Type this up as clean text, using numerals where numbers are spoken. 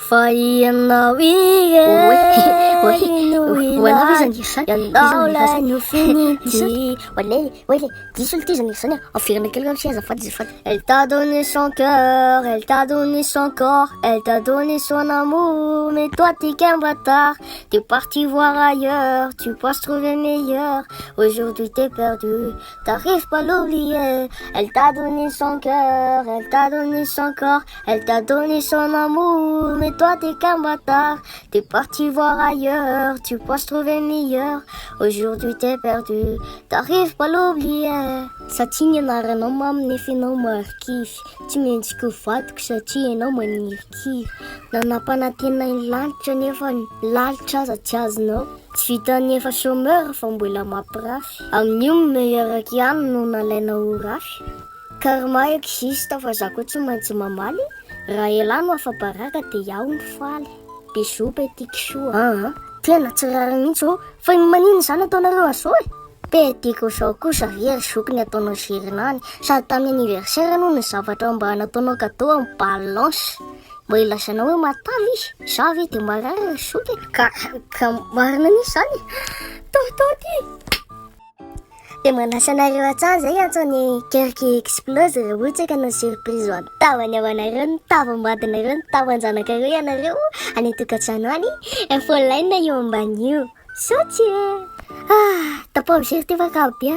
Fa ianao hoanao izy ianao la infinity. Olé, diso olo ty zany zany averina kely si azafady azafady. Elle t'a donné son cœur, elle t'a donné son corps, elle t'a donné son amour, mais toi t'es qu'un bâtard. T'es parti voir ailleurs, tu penses trouver meilleur. Aujourd'hui t'es perdu, t'arrives pas à l'oublier. Elle t'a donné son cœur, elle t'a donné son corps, elle t'a donné son amour, mais toi t'es qu'un bâtard. T'es parti voir ailleurs, tu penses trouver meilleur. Aujourd'hui t'es perdu, t'arrives pas à l'oublier. Satria ny anaranao maminy enao marikivy, tsy mendrika vadiko satria ianao manirikivy. Nanampanantena ny lanitra nefa lalitra aza tsy azonao. Tsy vitany efa chômeur fa mbola mampirafy. Amin'io meilleur ihany no nalaina ho rafy. Karma existe fa za koa tsy maintsy mamaly. Raha elano afabaraka dia iaho ny faly. Bisous petit chou. Tena tsy rara mihitsy ô. Fa manino zany ataonareo azao e? Petiko zao kosa very zokony ataonao zerinany. Sady tamin'ny anniversaire no ny zavatra mba nataonao cadeau amin'ny balance. Mba ilazanao hoe matavy izy. Za ve dia marary zoky ka marina nisy zany. Tao ty. Dia manasa anareo atsany zay antony kerky explose raha ohatra ka na surprise ho an-tavany ao anareo, ny tava-madinareo, ny tavan-janakareo ianareo any tokantrano any. Info line io amban'io. Saoty e. Tapao mijery ty vakabo be.